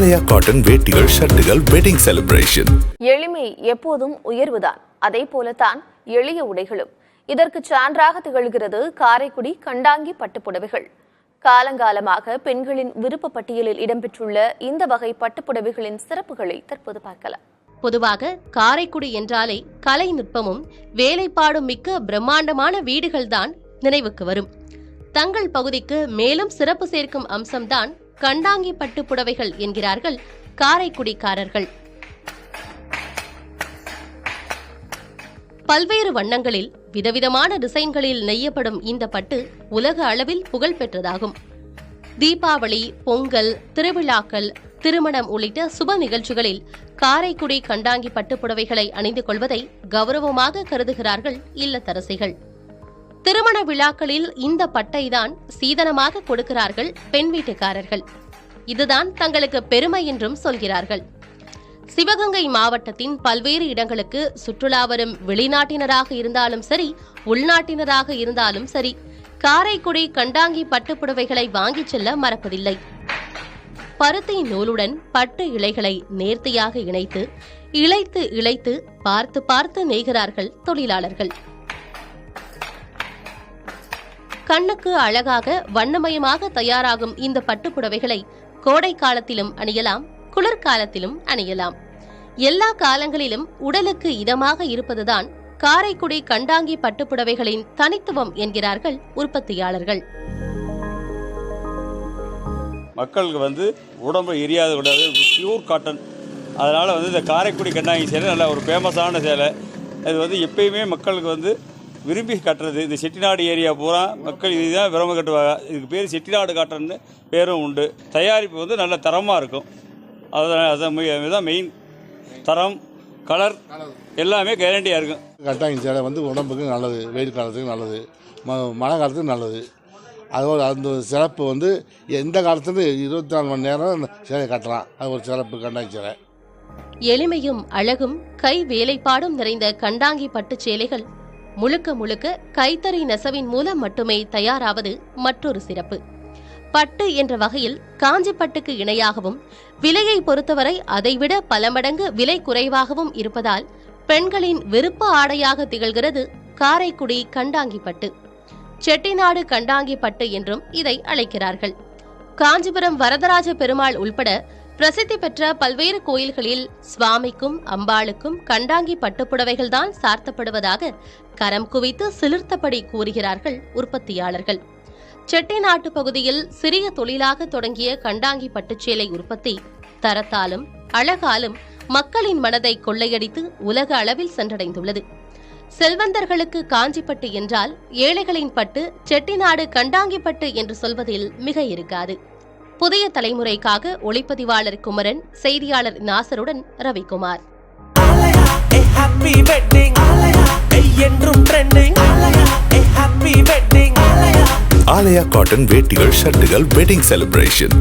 ஆலயா cotton வேட்டிகள், ஷர்ட்டுகள், wedding celebration. எளிமை எப்போதும் உயர்வுதான், அதே போலத்தான் எளிய உடைகளும். இதற்கு சான்றாக திகழ்கிறது காரைக்குடி கண்டாங்கி பட்டுப்புடவைகள். காலங்காலமாக பெண்களின் விருப்ப பட்டியலில் இடம்பெற்றுள்ள இந்த வகை பட்டுப்புடவைகளின் சிறப்புகளை தற்போது பார்க்கலாம். பொதுவாக காரைக்குடி என்றாலே கலை நுட்பமும் வேலைப்பாடும் மிக்க பிரம்மாண்டமான வீடுகள்தான் நினைவுக்கு வரும். தங்கள் பகுதிக்கு மேலும் சிறப்பு சேர்க்கும் அம்சம்தான் கண்டாங்கி பட்டு புடவைகள் என்கிறார்கள் காரைக்குடிக்காரர்கள். பல்வேறு வண்ணங்களில் விதவிதமான டிசைன்களில் நெய்யப்படும் இந்த பட்டு உலக அளவில் புகழ் பெற்றதாகும். தீபாவளி, பொங்கல், திருவிழாக்கள், திருமணம் உள்ளிட்ட சுப நிகழ்ச்சிகளில் காரைக்குடி கண்டாங்கி பட்டு புடவைகளை அணிந்து கொள்வதை கௌரவமாக கருதுகிறார்கள் இல்லத்தரசிகள். திருமண விழாக்களில் இந்த பட்டைதான் சீதனமாக கொடுக்கிறார்கள் பெண் வீட்டுக்காரர்கள். இதுதான் தங்களுக்கு பெருமை என்றும் சொல்கிறார்கள். சிவகங்கை மாவட்டத்தின் பல்வேறு இடங்களுக்கு சுற்றுலா வரும் வெளிநாட்டினராக இருந்தாலும் சரி, உள்நாட்டினராக இருந்தாலும் சரி, காரைக்குடி கண்டாங்கி பட்டு புடவைகளை வாங்கிச் செல்ல மறப்பதில்லை. பருத்தி நூலுடன் பட்டு இழைகளை நேர்த்தியாக இணைத்து இழைத்து இழைத்து பார்த்து பார்த்து நெய்கிறார்கள் தொழிலாளர்கள். கண்ணுக்கு அழகாக வண்ணமயமாக தயாராகும் இந்த பட்டுப்புடவைகளை கோடை காலத்திலும் அணியலாம், குளிர்காலத்திலும் அணியலாம். எல்லா காலங்களிலும் உடலுக்கு இதமாக இருப்பதுதான் காரைக்குடி கண்டாங்கி பட்டுப்புடவைகளின் தனித்துவம் என்கிறார்கள் உற்பத்தியாளர்கள். மக்களுக்கு உடம்பு எரியாத கூடாது, பியூர் காட்டன். அதனால் இந்த காரைக்குடி கண்டாங்கி சேலை நல்ல ஒரு ஃபேமஸான சேலை. இது எப்பயுமே மக்களுக்கு விரும்பி கட்டுறது. இந்த செட்டிநாடு ஏரியா பூரா மக்கள் இதுதான் விரும்ப கட்டுவாங்க. இதுக்கு பேர் செட்டிநாடு காட்டன்னு பேரும் உண்டு. தயாரிப்பு நல்ல தரமாக இருக்கும். அதுதான் மெயின். தரம், கலர் எல்லாமே கேரண்டியாக இருக்கும். கட்டாங்கி சேலை உடம்புக்கு நல்லது, வெயில் காலத்துக்கு நல்லது, மழை காலத்துக்கு நல்லது. அதோட அந்த சிறப்பு எந்த காலத்துலையும் 24 மணி நேரம் அந்த சேலை கட்டலாம். அது ஒரு சிறப்பு கண்டாங்கி சேலை. எளிமையும் அழகும் கை வேலைப்பாடும் நிறைந்த கண்டாங்கி பட்டு சேலைகள் முழுக்க முழுக்க கைத்தறி நெசவின் மூலம் மட்டுமே தயாராவது மற்றொரு சிறப்பு. பட்டு என்ற வகையில் காஞ்சிப்பட்டுக்கு இணையாகவும், விலையை பொறுத்தவரை அதைவிட பல மடங்கு விலை குறைவாகவும் இருப்பதால் பெண்களின் விருப்ப ஆடையாக திகழ்கிறது காரைக்குடி கண்டாங்கி பட்டு. செட்டிநாடு கண்டாங்கி பட்டு என்றும் இதை அழைக்கிறார்கள். காஞ்சிபுரம் வரதராஜ பெருமாள் உள்பட பிரசித்தி பெற்ற பல்வேறு கோயில்களில் சுவாமிக்கும் அம்பாளுக்கும் கண்டாங்கி பட்டுப்புடவைகள்தான் சார்த்தப்படுவதாக கரம் குவித்து சிலிர்த்தபடி கூறுகிறார்கள் உற்பத்தியாளர்கள். செட்டிநாட்டு பகுதியில் சிறிய தொழிலாக தொடங்கிய கண்டாங்கி பட்டுச்சேலை உற்பத்தி தரத்தாலும் அழகாலும் மக்களின் மனதை கொள்ளையடித்து உலக அளவில் சென்றடைந்துள்ளது. செல்வந்தர்களுக்கு காஞ்சிப்பட்டு என்றால் ஏழைகளின் பட்டு செட்டிநாடு கண்டாங்கி பட்டு என்று சொல்வதில் மிக இருக்காது. புதிய தலைமுறைக்காக ஒளிப்பதிவாளர் குமரன், செய்தியாளர் நாசருடன் ரவிக்குமார். ஆலயா காட்டன் வேட்டிகள், ஷர்ட்டுகள், வெட்டிங் செலிப்ரேஷன்.